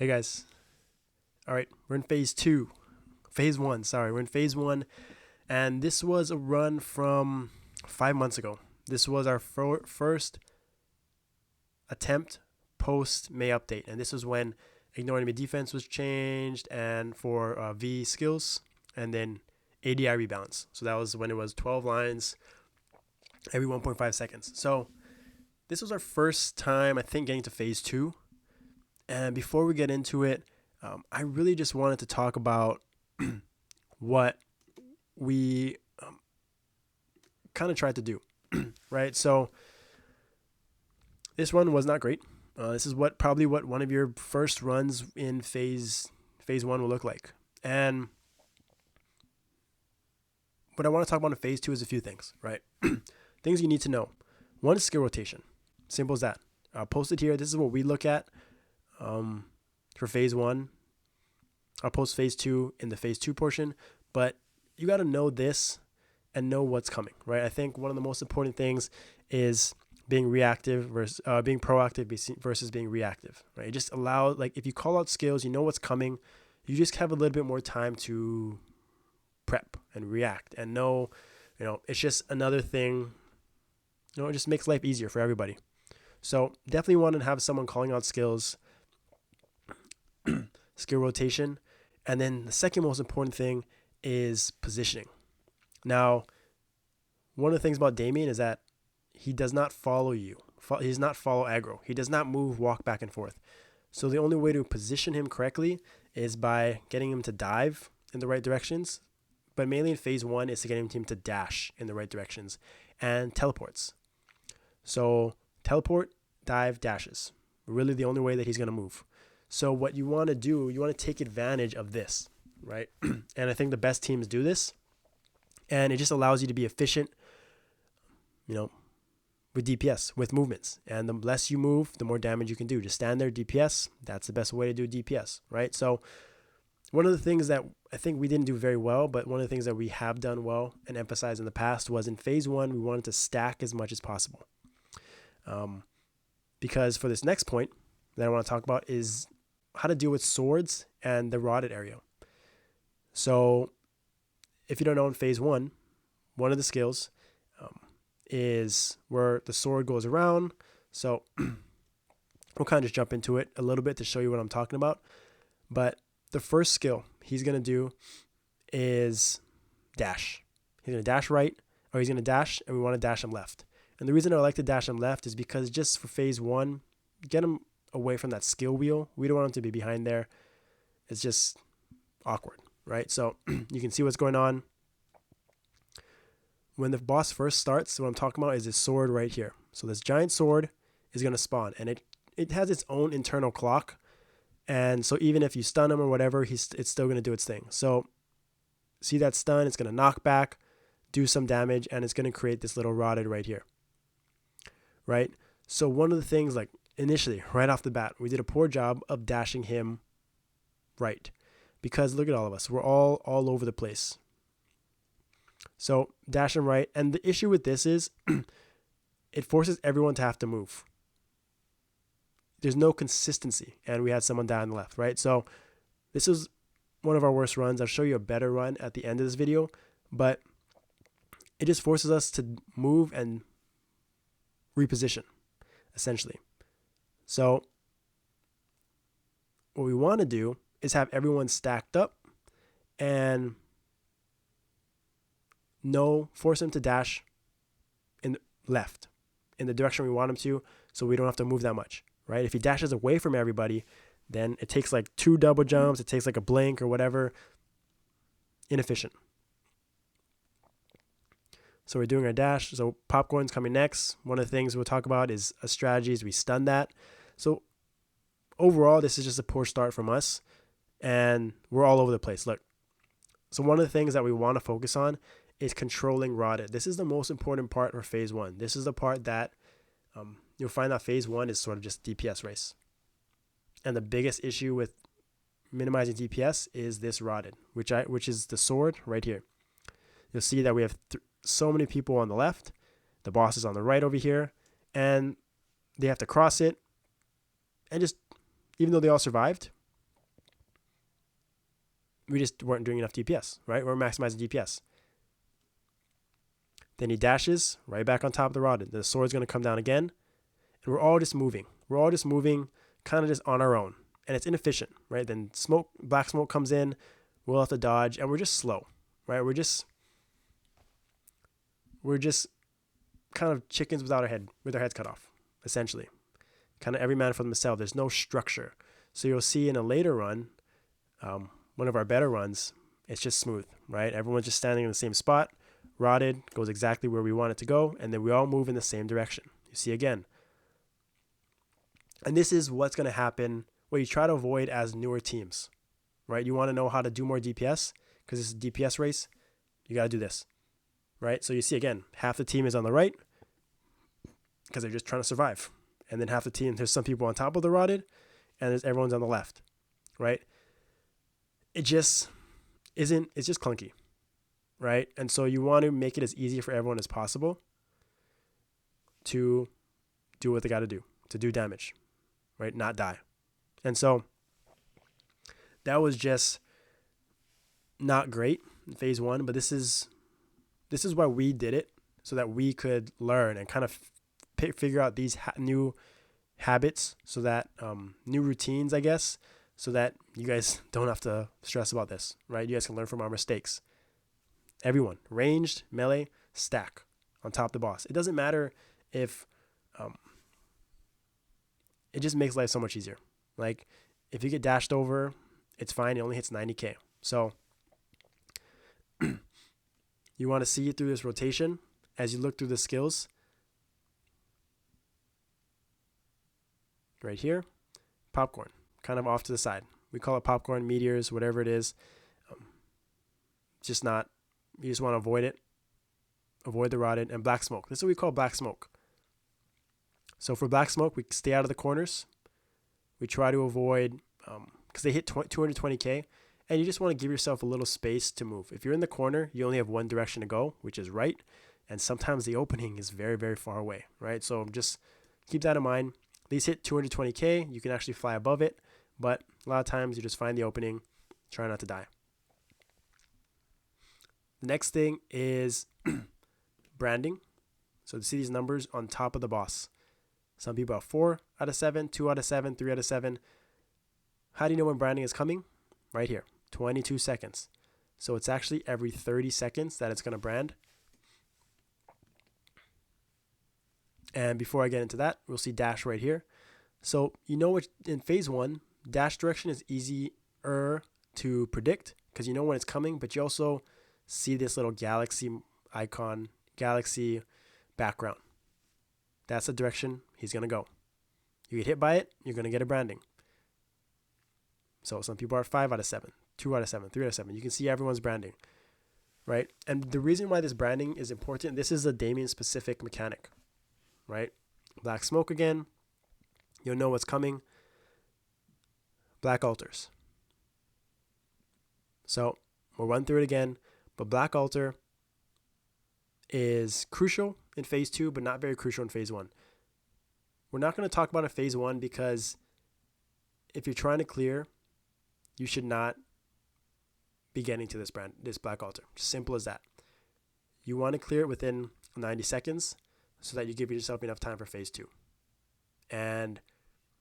Hey guys. All right, we're in phase one. Sorry, we're in phase one, and this was a run from 5 months ago. This was our first attempt post May update, and this was when ignoring enemy defense was changed, and for V skills, and then ADI rebalance. So that was when it was 12 lines every 1.5 seconds. So this was our first time, I think, getting to phase two. And before we get into it, I really just wanted to talk about what we kind of tried to do, right? So this run was not great. This is probably what one of your first runs in phase one will look like. And what I want to talk about in phase two is a few things, right? Things you need to know. One is skill rotation. Simple as that. I'll post it here. This is what we look at for phase one. I'll post phase two in the phase two portion, but you got to know this and know what's coming, right? I think one of the most important things is being reactive versus being proactive versus being reactive, right? It just allow, like, if you call out skills, you know what's coming. You just have a little bit more time to prep and react and know, it's just another thing. It just makes life easier for everybody. So definitely want to have someone calling out skills, skill rotation. And then the second most important thing is positioning. Now, one of the things about Damien is that he does not follow you. He does not follow aggro. He does not walk back and forth. So the only way to position him correctly is by getting him to dive in the right directions. But mainly in phase one is to get him to dash in the right directions and teleports. So teleport, dive, dashes. Really the only way that he's going to move. So what you want to do, you want to take advantage of this, right? And I think the best teams do this. And it just allows you to be efficient, with DPS, with movements. And the less you move, the more damage you can do. Just stand there, DPS. That's the best way to do DPS, right? So one of the things that I think we didn't do very well, but one of the things that we have done well and emphasized in the past was in phase one, we wanted to stack as much as possible. Because for this next point that I want to talk about is how to deal with swords and the rotted area. So if you don't know, in phase one of the skills is where the sword goes around. So we'll kind of just jump into it a little bit to show you what I'm talking about. But the first skill he's going to do is dash. He's going to dash right, or he's going to dash, and we want to dash him left. And the reason I like to dash him left is because just for phase one, get him away from that skill wheel. We don't want him to be behind there. It's just awkward, right? So you can see what's going on. When the boss first starts, what I'm talking about is this sword right here. So this giant sword is going to spawn, and it has its own internal clock. And so even if you stun him or whatever, it's still going to do its thing. So see that stun, it's going to knock back, do some damage, and it's going to create this little rotted right here, right? So one of the things, like initially, right off the bat, we did a poor job of dashing him right, because look at all of us. We're all over the place. So dash him right. And the issue with this is it forces everyone to have to move. There's no consistency, and we had someone die on the left, right? So this is one of our worst runs. I'll show you a better run at the end of this video, but it just forces us to move and reposition, essentially. So what we want to do is have everyone stacked up and force him to dash in left, in the direction we want him to, so we don't have to move that much, right? If he dashes away from everybody, then it takes like 2 double jumps, it takes like a blink or whatever. Inefficient. So we're doing our dash. So popcorn's coming next. One of the things we'll talk about is a strategy is we stun that. So overall, this is just a poor start from us, and we're all over the place. Look. So one of the things that we want to focus on is controlling rotted. This is the most important part for phase one. This is the part that you'll find that phase one is sort of just DPS race. And the biggest issue with minimizing DPS is this rotted, which is the sword right here. You'll see that we have so many people on the left. The boss is on the right over here. And they have to cross it. And just, even though they all survived, we just weren't doing enough DPS, right? We're maximizing DPS. Then he dashes right back on top of the rod. The sword's going to come down again. And we're all just moving. We're all just moving kind of just on our own. And it's inefficient, right? Then black smoke comes in. We'll have to dodge. And we're just slow, right? We're just kind of chickens without with our heads cut off, essentially. Kind of every man for themselves. There's no structure. So you'll see in a later run, one of our better runs, it's just smooth, right? Everyone's just standing in the same spot. Rotted goes exactly where we want it to go. And then we all move in the same direction. You see again. And this is what's going to happen, what you try to avoid as newer teams, right? You want to know how to do more DPS because this is a DPS race. You got to do this, right? So you see again, half the team is on the right because they're just trying to survive. And then half the team, there's some people on top of the rotted and everyone's on the left, right? It just isn't, it's just clunky, right? And so you want to make it as easy for everyone as possible to do what they got to do damage, right? Not die. And so that was just not great in phase 1, but this is why we did it, so that we could learn and kind of figure out these new habits, so that new routines, I guess, so that you guys don't have to stress about this, right? You guys can learn from our mistakes. Everyone, ranged, melee, stack on top of the boss. It doesn't matter if it just makes life so much easier. Like, if you get dashed over, it's fine. It only hits 90k. So you want to see through this rotation as you look through the skills. Right here, popcorn, kind of off to the side. We call it popcorn, meteors, whatever it is. Just not, you just want to avoid it. Avoid the rotted. And black smoke. This is what we call black smoke. So for black smoke, we stay out of the corners. We try to avoid, because they hit 220k, and you just want to give yourself a little space to move. If you're in the corner, you only have one direction to go, which is right, and sometimes the opening is very, very far away, right? So just keep that in mind. These hit 220k, you can actually fly above it, but a lot of times you just find the opening, try not to die. The next thing is branding. So to see these numbers on top of the boss. Some people have 4 out of 7, 2 out of 7, 3 out of 7. How do you know when branding is coming? Right here, 22 seconds. So it's actually every 30 seconds that it's going to brand. And before I get into that, we'll see dash right here. So you know what, in phase 1, dash direction is easier to predict because you know when it's coming, but you also see this little galaxy icon, galaxy background. That's the direction he's going to go. You get hit by it, you're going to get a branding. So some people are 5 out of 7, 2 out of 7, 3 out of 7. You can see everyone's branding, right? And the reason why this branding is important, this is a Damien specific mechanic, right? Black smoke again. You'll know what's coming. Black altars. So we'll run through it again. But black altar is crucial in phase 2, but not very crucial in phase 1. We're not going to talk about it in phase 1 because if you're trying to clear, you should not be getting to this black altar. Simple as that. You want to clear it within 90 seconds so that you give yourself enough time for phase 2. And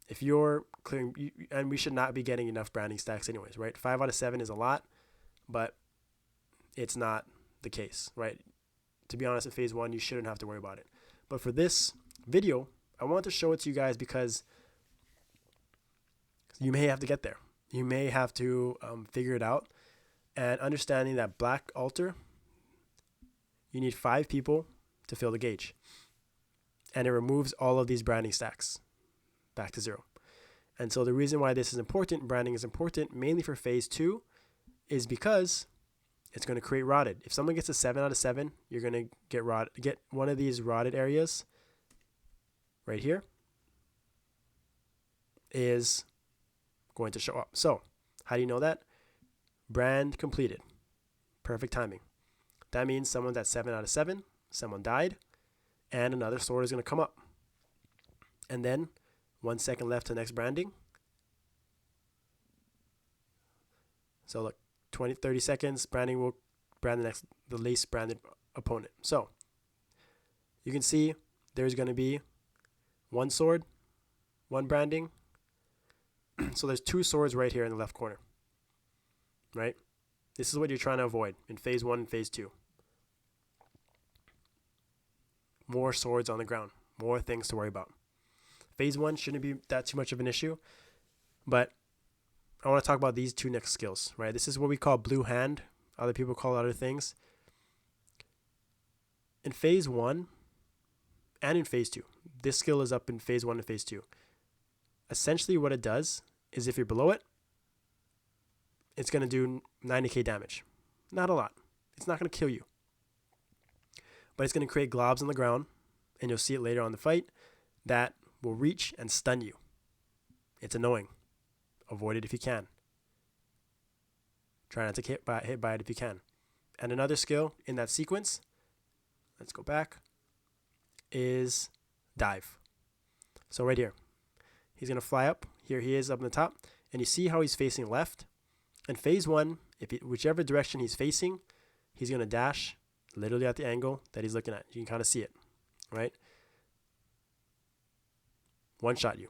if you're clearing, and we should not be getting enough branding stacks anyways, right? 5 out of 7 is a lot, but it's not the case, right? To be honest, in phase 1, you shouldn't have to worry about it. But for this video, I want to show it to you guys because you may have to get there. You may have to figure it out. And understanding that black altar, you need 5 people to fill the gauge. And it removes all of these branding stacks back to 0. And so the reason why this is important, branding is important, mainly for phase 2, is because it's going to create rotted. If someone gets a 7 out of 7, you're going to get one of these rotted areas right here is going to show up. So how do you know that? Brand completed. Perfect timing. That means someone's at 7 out of 7, someone died, and another sword is going to come up. And then 1 second left to next branding. So look, 30 seconds, branding will brand the least branded opponent. So you can see there's going to be one sword, one branding. So there's 2 swords right here in the left corner, right? This is what you're trying to avoid in phase 1 and phase 2. More swords on the ground, more things to worry about. Phase 1 shouldn't be that too much of an issue, but I want to talk about these 2 next skills, right? This is what we call blue hand. Other people call it other things. In phase 1 and in phase 2, this skill is up in phase 1 and phase 2. Essentially what it does is if you're below it, it's going to do 90k damage. Not a lot. It's not going to kill you. But it's going to create globs on the ground, and you'll see it later on in the fight, that will reach and stun you. It's annoying. Avoid it if you can. Try not to get hit by it if you can. And another skill in that sequence, let's go back, is dive. So right here, he's going to fly up. Here he is up in the top. And you see how he's facing left. In phase 1, whichever direction he's facing, he's going to dash literally at the angle that he's looking at. You can kind of see it, right? One shot you.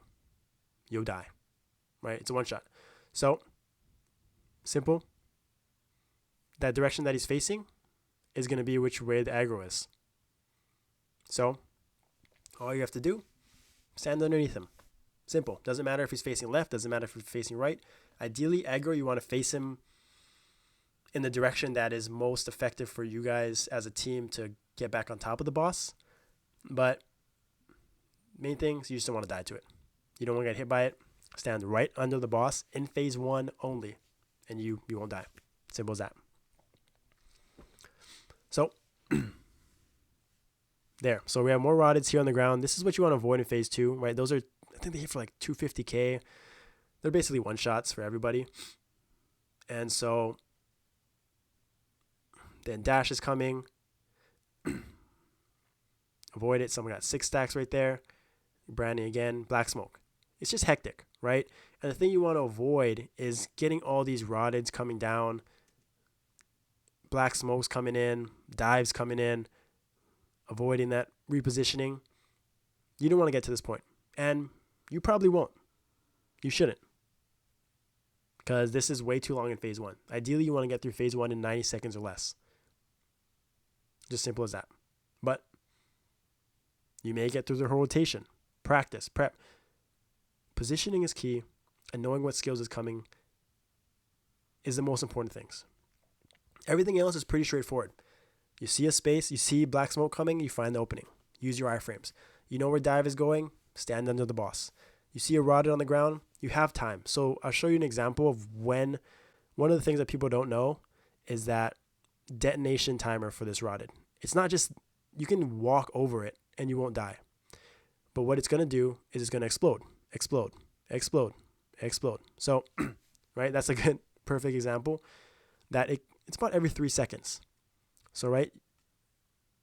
You'll die, right? It's a one shot. So, simple. That direction that he's facing is going to be which way the aggro is. So, all you have to do, stand underneath him. Simple. Doesn't matter if he's facing left, doesn't matter if he's facing right. Ideally, aggro, you want to face him in the direction that is most effective for you guys as a team to get back on top of the boss. But main things, you just don't want to die to it. You don't want to get hit by it. Stand right under the boss in phase 1 only, and you won't die. Simple as that. So, there. So we have more rotteds here on the ground. This is what you want to avoid in phase 2, right? Those are, I think they hit for like 250k. They're basically one shots for everybody. And so then dash is coming. Avoid it. Someone got 6 stacks right there. Branding again. Black smoke. It's just hectic, right? And the thing you want to avoid is getting all these rotteds coming down. Black smokes coming in. Dives coming in. Avoiding that repositioning. You don't want to get to this point. And you probably won't. You shouldn't. Because this is way too long in phase 1. Ideally, you want to get through phase 1 in 90 seconds or less. Just simple as that. But you may get through the whole rotation. Practice, prep. Positioning is key, and knowing what skills is coming is the most important things. Everything else is pretty straightforward. You see a space, you see black smoke coming, you find the opening. Use your iframes. You know where dive is going, stand under the boss. You see a rotted on the ground, you have time. So I'll show you an example of when, one of the things that people don't know is that detonation timer for this rotted. It's not just, you can walk over it and you won't die. But what it's going to do is it's going to explode, explode, explode, explode. So, right, that's a good, perfect example that it's about every 3 seconds. So, right,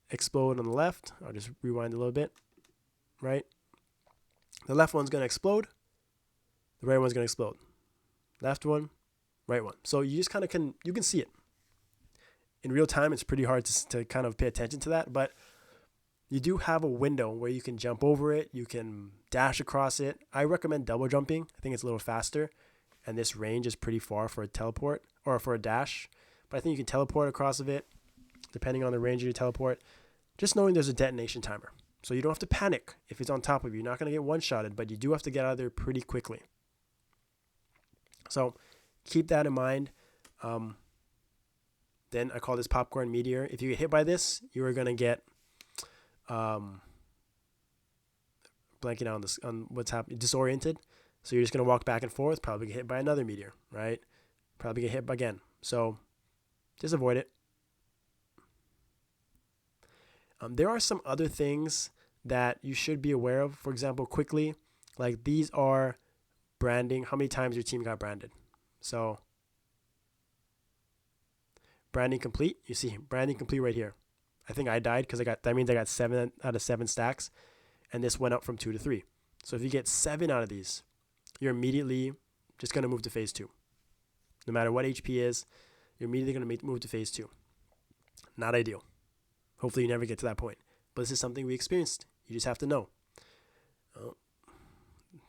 explode on the left. I'll just rewind a little bit, right? The left one's going to explode. The right one's going to explode. Left one, right one. So you just kind of you can see it. In real time, it's pretty hard to kind of pay attention to that, but you do have a window where you can jump over it. You can dash across it. I recommend double jumping. I think it's a little faster, and this range is pretty far for a teleport or for a dash, but I think you can teleport across of it depending on the range of your teleport. Just knowing there's a detonation timer. So you don't have to panic if it's on top of you. You're not going to get one-shotted, but you do have to get out of there pretty quickly. So keep that in mind. Then I call this popcorn meteor. If you get hit by this, you are going to get blanking out on this, on what's happening, disoriented. So you're just going to walk back and forth, probably get hit by another meteor, right? Probably get hit again. So just avoid it. There are some other things that you should be aware of. For example, quickly, like these are branding, how many times your team got branded. So branding complete, you see branding complete right here. I think I died because that means I got 7 out of 7 stacks, and this went up from 2 to 3. So if you get 7 out of these, you're immediately just going to move to phase 2. No matter what HP is, you're immediately going to move to phase 2. Not ideal. Hopefully you never get to that point. But this is something we experienced. You just have to know.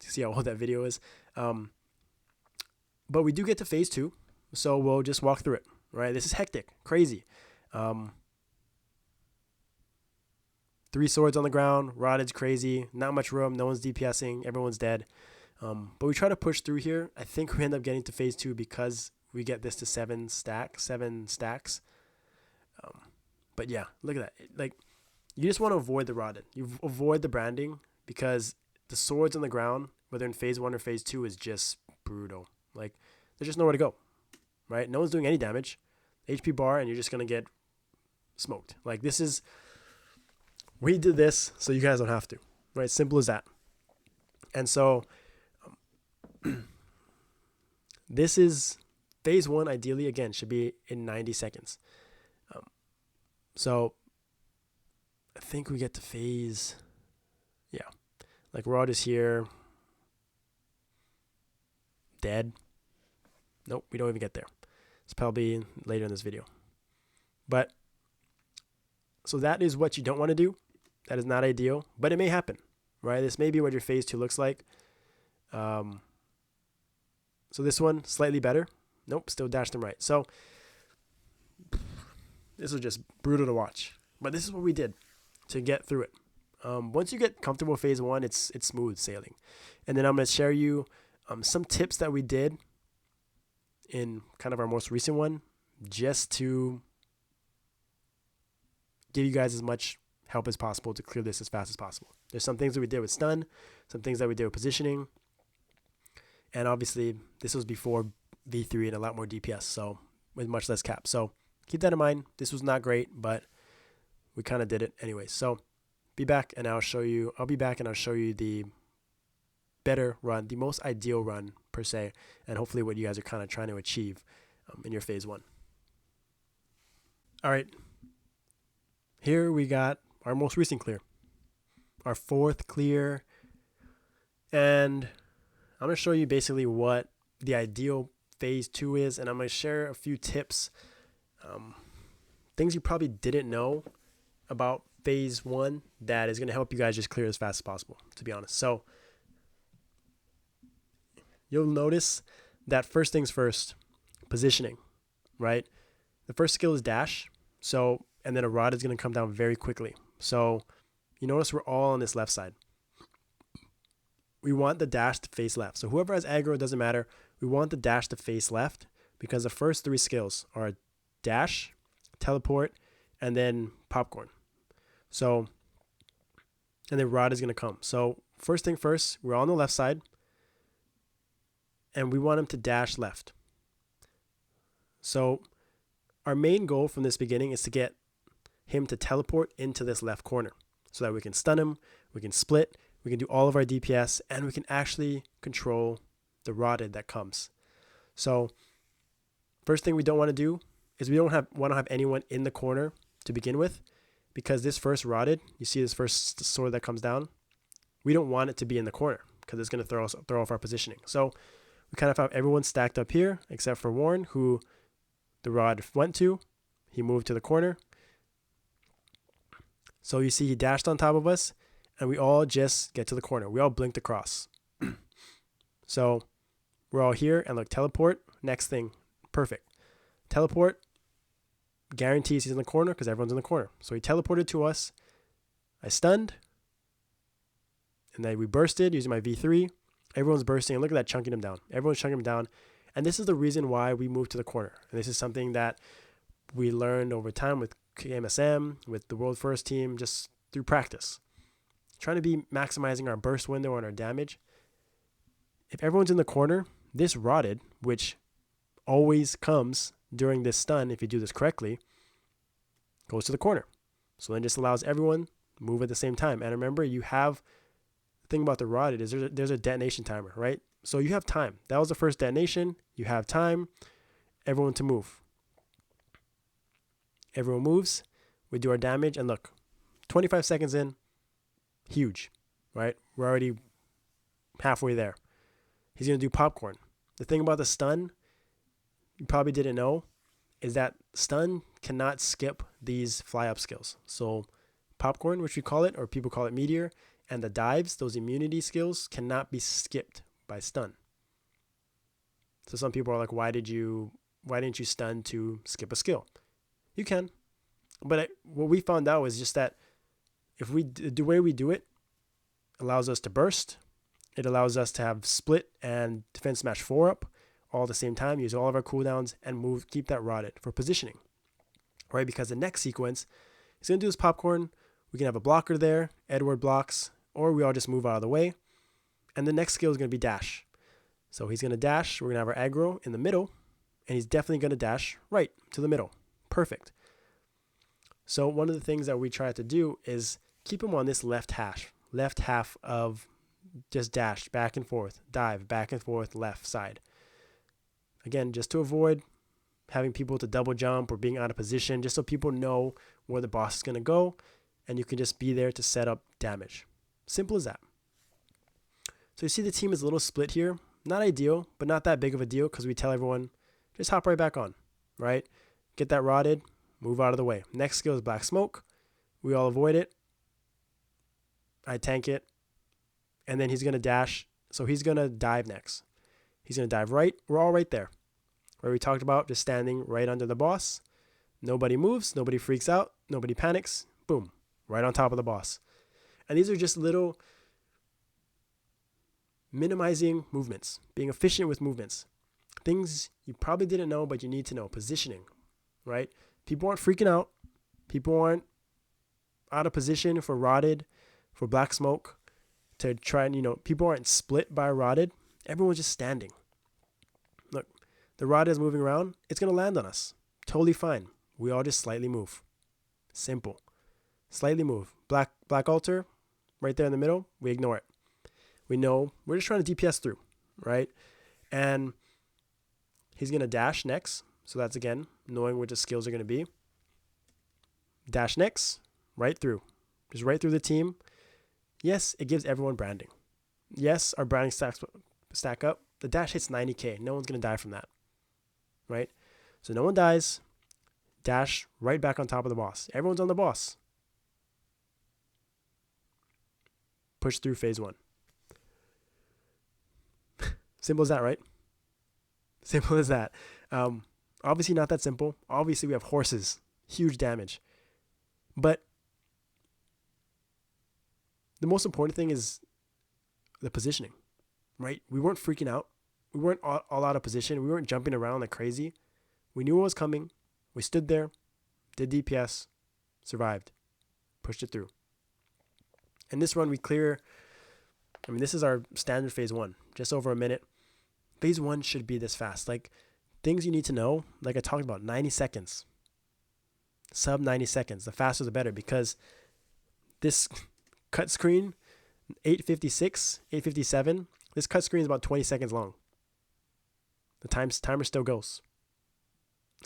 See how old that video is. But we do get to phase 2. So we'll just walk through it. Right? This is hectic. Crazy. 3 swords on the ground. Rotted's crazy. Not much room. No one's DPSing. Everyone's dead. But we try to push through here. I think we end up getting to phase 2 because we get this to 7 stacks. But yeah, look at that. Like, you just want to avoid the rotted. You avoid the branding because the swords on the ground, whether in phase 1 or phase 2, is just brutal. Like, there's just nowhere to go, right? No one's doing any damage. HP bar, and you're just going to get smoked. Like, this is... We did this so you guys don't have to, right? Simple as that. And so this is phase 1. Ideally, again, should be in 90 seconds. So I think we get to phase, like Rod is here, dead. Nope, we don't even get there. It's probably later in this video. But so that is what you don't want to do. That is not ideal, but it may happen, right? This may be what your phase 2 looks like. So this one, slightly better. Nope, still dashed them right. So this was just brutal to watch. But this is what we did to get through it. Once you get comfortable with phase 1, it's smooth sailing. And then I'm going to share you some tips that we did in kind of our most recent one, just to give you guys as much help as possible to clear this as fast as possible. There's some things that we did with stun, some things that we did with positioning, and obviously this was before V3 and a lot more DPS, so with much less cap. So keep that in mind. This was not great, but we kind of did it anyway. So be back and I'll show you the better run, the most ideal run per se, and hopefully what you guys are kind of trying to achieve in your phase 1. All right. Here we got our most recent clear, our 4th clear, and I'm going to show you basically what the ideal phase 2 is, and I'm going to share a few tips, things you probably didn't know about phase 1 that is going to help you guys just clear as fast as possible, to be honest. So you'll notice that first things first, positioning, right? The first skill is dash, and then a rod is going to come down very quickly. So you notice we're all on this left side. We want the dash to face left. So whoever has aggro, it doesn't matter. We want the dash to face left because the first 3 skills are dash, teleport, and then popcorn. So, and then rod is going to come. So first thing first, we're on the left side, and we want him to dash left. So our main goal from this beginning is to get him to teleport into this left corner so that we can stun him, we can split, we can do all of our DPS, and we can actually control the rotted that comes. So first thing we don't want to do is we don't want to have anyone in the corner to begin with, because this first rotted, you see this first sword that comes down, we don't want it to be in the corner because it's going to throw off our positioning. So we kind of have everyone stacked up here except for Warren, who the rod went to. He moved to the corner. So you see he dashed on top of us, and we all just get to the corner. We all blinked across. So we're all here, and look, teleport, next thing, perfect. Teleport guarantees he's in the corner because everyone's in the corner. So he teleported to us. I stunned, and then we bursted using my V3. Everyone's bursting, and look at that, chunking him down. Everyone's chunking him down, and this is the reason why we moved to the corner. And this is something that we learned over time with KMSM, with the World First team, just through practice. Trying to be maximizing our burst window and our damage. If everyone's in the corner, this rotted, which always comes during this stun, if you do this correctly, goes to the corner. So then just allows everyone to move at the same time. And remember, you have, the thing about the rotted is there's a detonation timer, right? So you have time. That was the first detonation. You have time, everyone to move. Everyone moves, we do our damage, and look, 25 seconds in, huge, right? We're already halfway there. He's going to do popcorn. The thing about the stun, you probably didn't know, is that stun cannot skip these fly up skills. So popcorn, which we call it, or people call it Meteor, and the dives, those immunity skills, cannot be skipped by stun. So some people are like, why didn't you stun to skip a skill? You can, but what we found out was just that if the way we do it allows us to burst, it allows us to have split and defense smash 4 up all at the same time, use all of our cooldowns, and keep that rotted for positioning, right? Because the next sequence is going to do this popcorn. We can have a blocker there, Edward blocks, or we all just move out of the way. And the next skill is going to be dash. So he's going to dash. We're going to have our aggro in the middle, and he's definitely going to dash right to the middle. Perfect. So one of the things that we try to do is keep him on this left half of just dash back and forth, dive back and forth, left side. Again, just to avoid having people to double jump or being out of position, just so people know where the boss is going to go, and you can just be there to set up damage. Simple as that. So you see the team is a little split here. Not ideal, but not that big of a deal because we tell everyone, just hop right back on, right? Get that rotted, move out of the way. Next skill is black smoke. We all avoid it. I tank it. And then he's going to dash. So he's going to dive next. He's going to dive right. We're all right there. Where we talked about just standing right under the boss. Nobody moves. Nobody freaks out. Nobody panics. Boom. Right on top of the boss. And these are just little minimizing movements. Being efficient with movements. Things you probably didn't know, but you need to know. Positioning. Right? People aren't freaking out. People aren't out of position for rotted, for black smoke. To try and, people aren't split by rotted. Everyone's just standing. Look, the rotted is moving around. It's going to land on us. Totally fine. We all just slightly move. Simple. Slightly move. Black altar, right there in the middle. We ignore it. We know we're just trying to DPS through, right? And he's going to dash next. So that's, again, knowing what the skills are going to be. Dash next, right through. Just right through the team. Yes, it gives everyone branding. Yes, our branding stack up. The dash hits 90k. No one's going to die from that, right? So no one dies. Dash right back on top of the boss. Everyone's on the boss. Push through phase 1. Simple as that, right? Simple as that. Obviously not that simple. Obviously we have horses. Huge damage. But the most important thing is the positioning, right? We weren't freaking out. We weren't all out of position. We weren't jumping around like crazy. We knew what was coming. We stood there, did DPS, survived, pushed it through. And this run we clear, this is our standard phase 1, just over a minute. Phase 1 should be this fast. Like, things you need to know, like I talked about, 90 seconds. Sub 90 seconds. The faster the better, because this cut screen, 8:56, 8:57, this cut screen is about 20 seconds long. The timer still goes.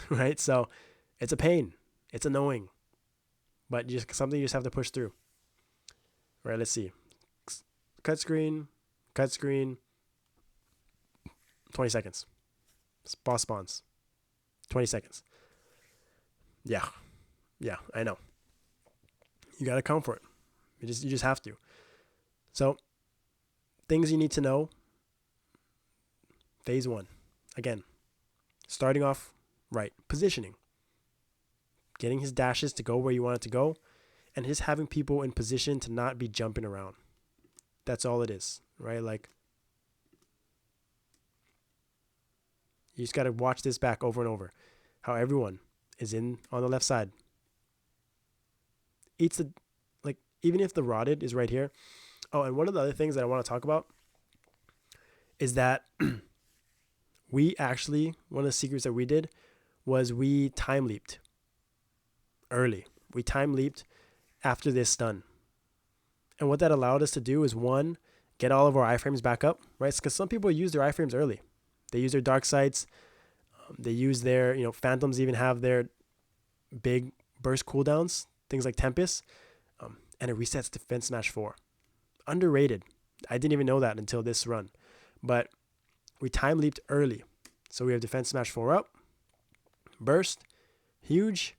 Right? So it's a pain. It's annoying. But something you just have to push through. Right, let's see. Cut screen, 20 seconds. Boss spawns. 20 seconds. Yeah, I know. You got to come for it. You just have to. So, things you need to know. Phase 1. Again, starting off right. Positioning. Getting his dashes to go where you want it to go. And just having people in position to not be jumping around. That's all it is, right? Like, you just got to watch this back over and over. How everyone is on the left side. Even if the rotted is right here. Oh, and one of the other things that I want to talk about is that one of the secrets that we did was we time leaped early. We time leaped after this stun. And what that allowed us to do is, 1, get all of our iframes back up, right? Because some people use their iframes early. They use their dark sights. They use their, phantoms even have their big burst cooldowns, things like Tempest. And it resets defense smash 4. Underrated. I didn't even know that until this run. But we time leaped early. So we have defense smash 4 up. Burst, huge.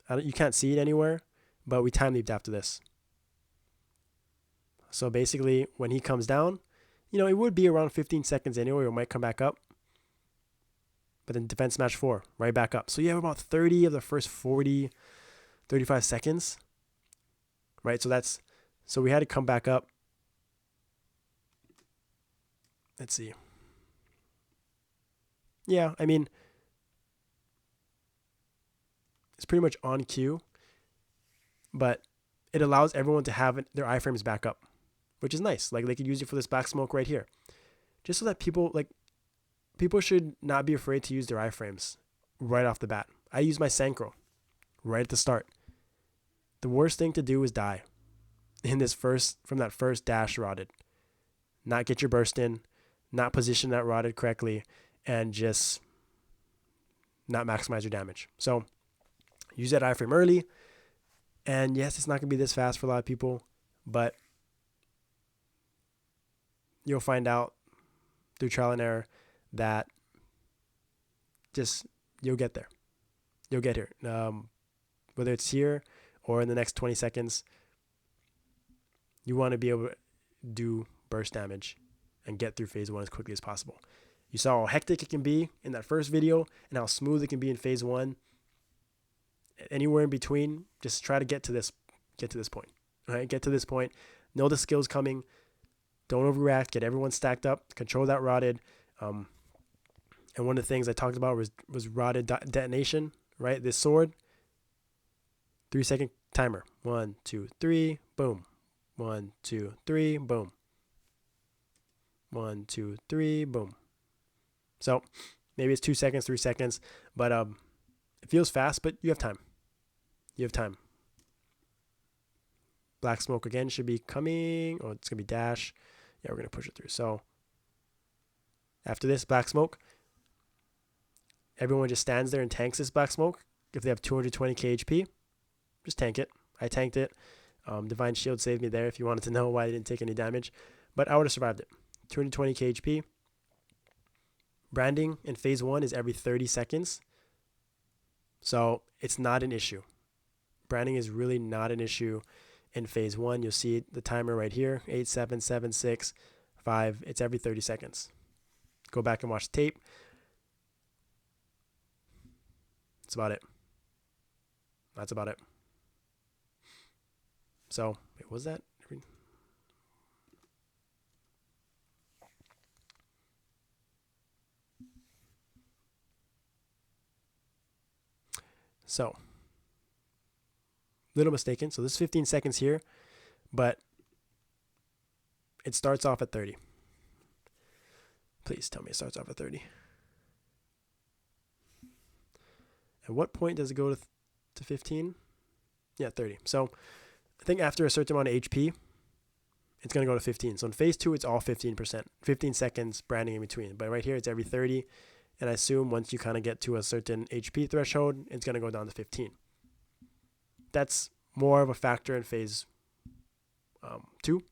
You can't see it anywhere, but we time leaped after this. So basically, when he comes down, it would be around 15 seconds anyway, or it might come back up. But then defense match 4, right back up. So you have about 30 of the first 40, 35 seconds, right? So we had to come back up. Let's see. Yeah, I mean, it's pretty much on cue, but it allows everyone to have their iframes back up, which is nice. Like, they could use it for this black smoke right here, just so that people should not be afraid to use their iframes right off the bat. I use my Synchro right at the start. The worst thing to do is die from that first dash rotted. Not get your burst in, not position that rotted correctly, and just not maximize your damage. So use that iframe early. And yes, it's not going to be this fast for a lot of people, but you'll find out through trial and error that you'll get there. You'll get here. Whether it's here or in the next 20 seconds, you want to be able to do burst damage and get through phase 1 as quickly as possible. You saw how hectic it can be in that first video and how smooth it can be in phase 1. Anywhere in between, just try to get to this point. All right, get to this point. Know the skill's coming. Don't overreact. Get everyone stacked up. Control that rotted. And one of the things I talked about was rotted detonation. Right, this sword. 3-second timer. 1, 2, 3. Boom. 1, 2, 3. Boom. 1, 2, 3. Boom. So maybe it's 2 seconds, 3 seconds, but it feels fast, but you have time. You have time. Black smoke again should be coming. Oh, it's going to be dash. Yeah, we're going to push it through. So after this black smoke, everyone just stands there and tanks this black smoke. If they have 220 HP, just tank it. I tanked it. Divine Shield saved me there if you wanted to know why I didn't take any damage. But I would have survived it. 220 HP. Branding in phase 1 is every 30 seconds. So it's not an issue. Branding is really not an issue in phase 1. You'll see the timer right here. 8, 7, 7, 6, 5. It's every 30 seconds. Go back and watch the tape. That's about it. That's about it. So, wait, was that? So, little mistaken. So this is 15 seconds here, but it starts off at 30. Please tell me it starts off at 30. At what point does it go to 15? Yeah, 30. So I think after a certain amount of HP, it's going to go to 15. So in phase 2, it's all 15%. 15 seconds branding in between. But right here, it's every 30. And I assume once you kind of get to a certain HP threshold, it's going to go down to 15. That's more of a factor in phase 2.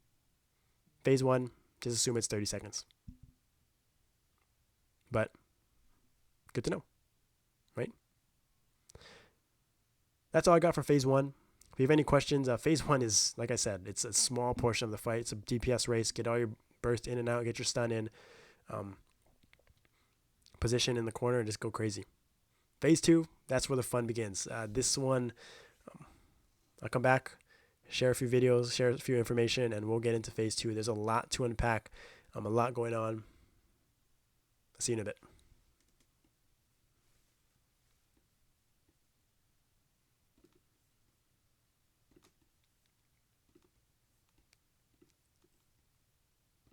Phase 1, just assume it's 30 seconds. But good to know, right? That's all I got for phase 1. If you have any questions, phase 1 is, like I said, it's a small portion of the fight. It's a DPS race. Get all your burst in and out. Get your stun in. Position in the corner and just go crazy. Phase 2, that's where the fun begins. This one, I'll come back, share a few videos, share a few information, and we'll get into phase 2. There's a lot to unpack, a lot going on. See you in a bit.